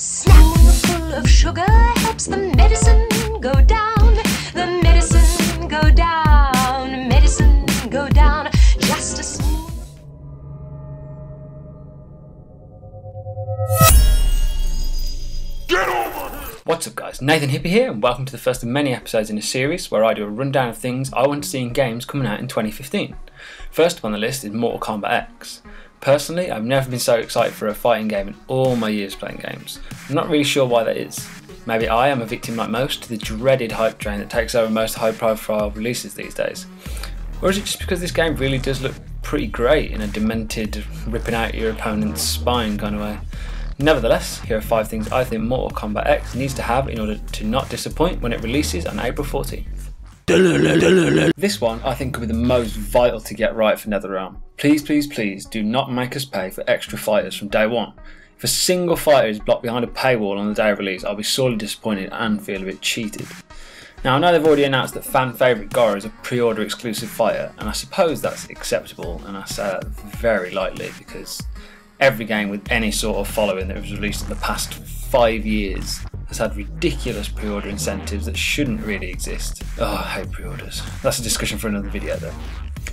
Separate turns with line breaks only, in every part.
Snap full of sugar helps the medicine go down. The medicine go down. Medicine go down. Just a smooth.
Get over here!
What's up guys, Nathan Hippie here and welcome to the first of many episodes in a series where I do a rundown of things I want to see in games coming out in 2015. First up on the list is Mortal Kombat X. Personally, I've never been so excited for a fighting game in all my years playing games. I'm not really sure why that is. Maybe I am a victim like most to the dreaded hype train that takes over most high profile releases these days. Or is it just because this game really does look pretty great in a demented, ripping out your opponent's spine kind of way? Nevertheless, here are 5 things I think Mortal Kombat X needs to have in order to not disappoint when it releases on April 14th. This one I think could be the most vital to get right for NetherRealm. Please, please, please do not make us pay for extra fighters from day one. If a single fighter is blocked behind a paywall on the day of release, I'll be sorely disappointed and feel a bit cheated. Now I know they've already announced that fan favourite Goro is a pre-order exclusive fighter, and I suppose that's acceptable, and I say that very lightly because every game with any sort of following that was released in the past 5 years has had ridiculous pre-order incentives that shouldn't really exist. Oh, I hate pre-orders. That's a discussion for another video though.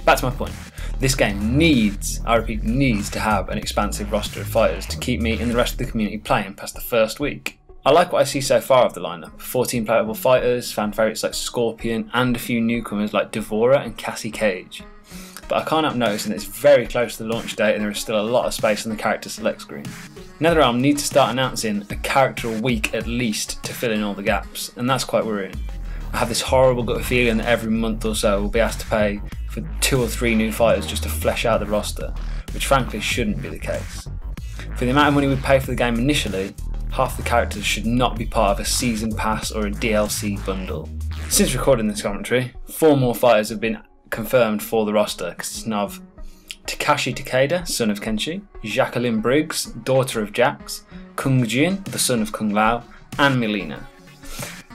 Back to my point. This game needs, I repeat, needs to have an expansive roster of fighters to keep me and the rest of the community playing past the first week. I like what I see so far of the lineup. 14 playable fighters, fan favourites like Scorpion, and a few newcomers like Devora and Cassie Cage. But I can't help noticing that it's very close to the launch date and there is still a lot of space on the character select screen. NetherRealm needs to start announcing a character a week at least to fill in all the gaps, and that's quite worrying. I have this horrible gut feeling that every month or so we'll be asked to pay for 2 or 3 new fighters just to flesh out the roster, which frankly shouldn't be the case. For the amount of money we pay for the game initially, half the characters should not be part of a season pass or a DLC bundle. Since recording this commentary, 4 more fighters have been confirmed for the roster, consisting of Takashi Takeda, son of Kenshi, Jacqueline Briggs, daughter of Jax, Kung Jin, the son of Kung Lao, and Mileena,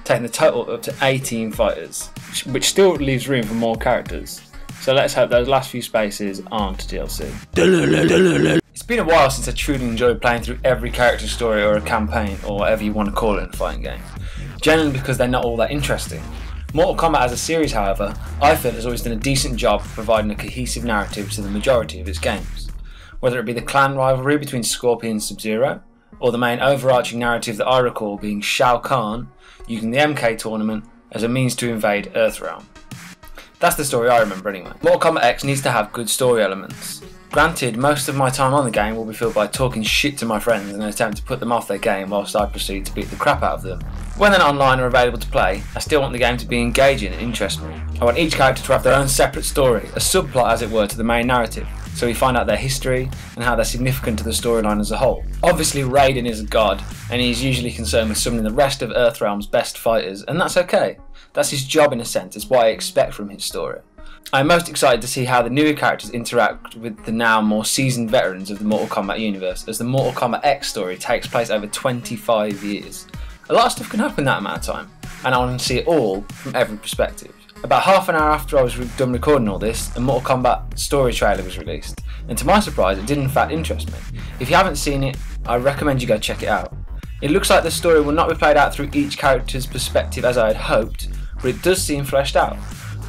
taking the total up to 18 fighters, which still leaves room for more characters. So let's hope those last few spaces aren't DLC. It's been a while since I truly enjoyed playing through every character story or a campaign, or whatever you want to call it in a fighting game, generally because they're not all that interesting. Mortal Kombat as a series, however, I feel has always done a decent job of providing a cohesive narrative to the majority of its games. Whether it be the clan rivalry between Scorpion and Sub-Zero, or the main overarching narrative that I recall being Shao Kahn using the MK tournament as a means to invade Earthrealm. That's the story I remember anyway. Mortal Kombat X needs to have good story elements. Granted, most of my time on the game will be filled by talking shit to my friends in an attempt to put them off their game whilst I proceed to beat the crap out of them. When they're not online or available to play, I still want the game to be engaging and interest me. I want each character to have their own separate story, a subplot as it were to the main narrative, so we find out their history and how they're significant to the storyline as a whole. Obviously Raiden is a god, and he's usually concerned with summoning the rest of Earthrealm's best fighters, and that's okay. That's his job in a sense, it's what I expect from his story. I'm most excited to see how the newer characters interact with the now more seasoned veterans of the Mortal Kombat universe, as the Mortal Kombat X story takes place over 25 years. A lot of stuff can happen in that amount of time, and I want to see it all from every perspective. About half an hour after I was done recording all this, a Mortal Kombat story trailer was released, and to my surprise it did in fact interest me. If you haven't seen it, I recommend you go check it out. It looks like the story will not be played out through each character's perspective as I had hoped, but it does seem fleshed out.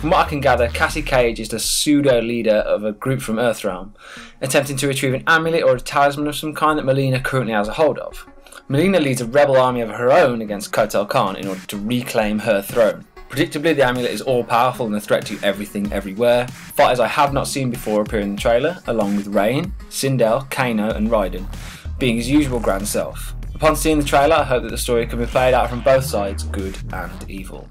From what I can gather, Cassie Cage is the pseudo-leader of a group from Earthrealm, attempting to retrieve an amulet or a talisman of some kind that Mileena currently has a hold of. Mileena leads a rebel army of her own against Kotal Khan in order to reclaim her throne. Predictably, the amulet is all-powerful and a threat to everything, everywhere. Fighters I have not seen before appear in the trailer, along with Rain, Sindel, Kano and Raiden, being his usual grand self. Upon seeing the trailer, I hope that the story can be played out from both sides, good and evil.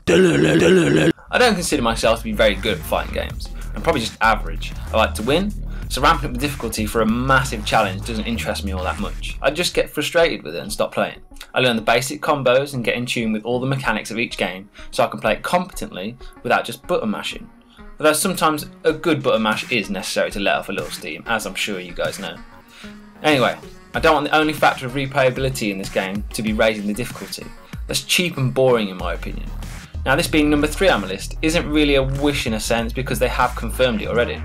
I don't consider myself to be very good at fighting games. I'm probably just average. I like to win, so ramping up the difficulty for a massive challenge doesn't interest me all that much. I just get frustrated with it and stop playing. I learn the basic combos and get in tune with all the mechanics of each game so I can play it competently without just button mashing. Although sometimes a good button mash is necessary to let off a little steam, as I'm sure you guys know. Anyway, I don't want the only factor of replayability in this game to be raising the difficulty. That's cheap and boring in my opinion. Now this being number 3 on my list isn't really a wish in a sense because they have confirmed it already.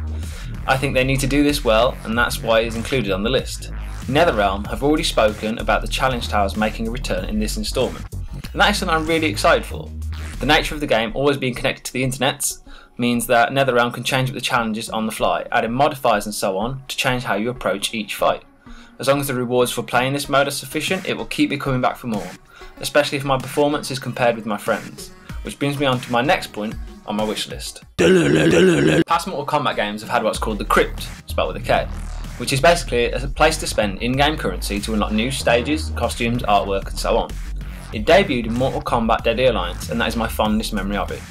I think they need to do this well and that's why it's included on the list. NetherRealm have already spoken about the challenge towers making a return in this instalment, and that is something I'm really excited for. The nature of the game always being connected to the internet means that NetherRealm can change up the challenges on the fly, adding modifiers and so on to change how you approach each fight. As long as the rewards for playing this mode are sufficient, it will keep me coming back for more, especially if my performance is compared with my friends. Which brings me on to my next point on my wish list. Past Mortal Kombat games have had what's called the Crypt, spelled with a K, which is basically a place to spend in-game currency to unlock new stages, costumes, artwork and so on. It debuted in Mortal Kombat Deadly Alliance, and that is my fondest memory of it.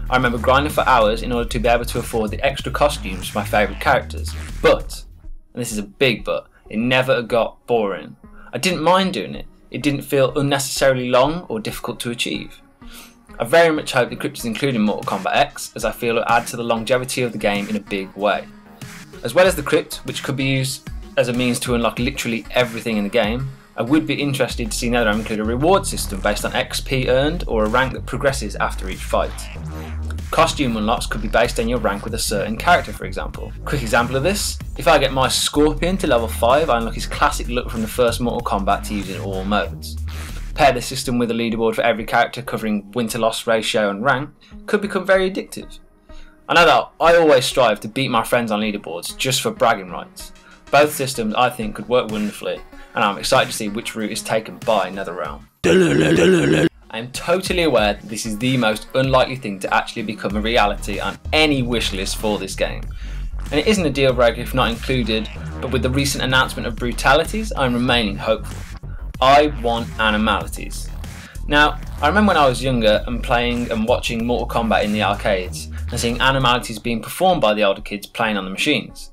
I remember grinding for hours in order to be able to afford the extra costumes for my favourite characters, but, and this is a big but, it never got boring. I didn't mind doing it, it didn't feel unnecessarily long or difficult to achieve. I very much hope the Crypt is included in Mortal Kombat X, as I feel it will add to the longevity of the game in a big way. As well as the Crypt, which could be used as a means to unlock literally everything in the game, I would be interested to see NetherRealm include a reward system based on XP earned or a rank that progresses after each fight. Costume unlocks could be based on your rank with a certain character, for example. Quick example of this, if I get my Scorpion to level 5, I unlock his classic look from the first Mortal Kombat to use in all modes. Pair the system with a leaderboard for every character covering win-to-loss ratio and rank, could become very addictive. I know that I always strive to beat my friends on leaderboards just for bragging rights. Both systems I think could work wonderfully, and I'm excited to see which route is taken by NetherRealm. I am totally aware that this is the most unlikely thing to actually become a reality on any wish list for this game. And it isn't a deal breaker if not included, but with the recent announcement of brutalities, I'm remaining hopeful. I want animalities. Now, I remember when I was younger and playing and watching Mortal Kombat in the arcades and seeing animalities being performed by the older kids playing on the machines.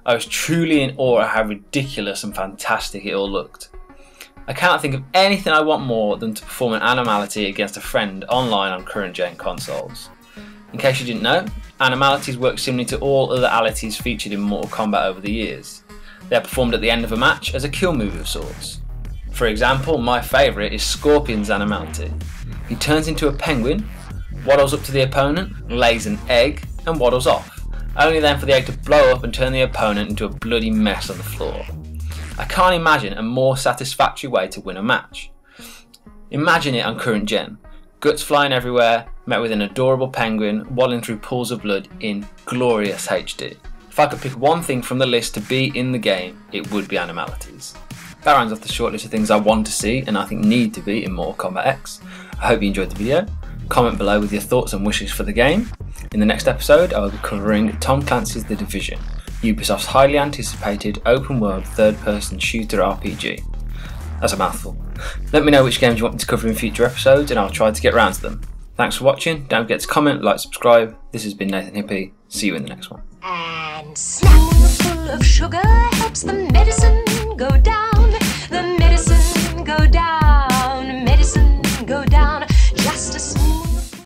I was truly in awe at how ridiculous and fantastic it all looked. I cannot think of anything I want more than to perform an animality against a friend online on current gen consoles. In case you didn't know, animalities work similarly to all other alities featured in Mortal Kombat over the years. They are performed at the end of a match as a kill move of sorts. For example, my favourite is Scorpion's animality. He turns into a penguin, waddles up to the opponent, lays an egg and waddles off, only then for the egg to blow up and turn the opponent into a bloody mess on the floor. I can't imagine a more satisfactory way to win a match. Imagine it on current gen, guts flying everywhere, met with an adorable penguin waddling through pools of blood in glorious HD. If I could pick one thing from the list to be in the game, it would be animalities. That rounds off the short list of things I want to see and I think need to be in Mortal Kombat X. I hope you enjoyed the video. Comment below with your thoughts and wishes for the game. In the next episode I will be covering Tom Clancy's The Division, Ubisoft's highly anticipated open world third person shooter RPG. That's a mouthful. Let me know which games you want me to cover in future episodes and I'll try to get around to them. Thanks for watching, don't forget to comment, like, subscribe. This has been Nathan Hippie, see you in the next one.
And snap, full of sugar helps the medicine go down.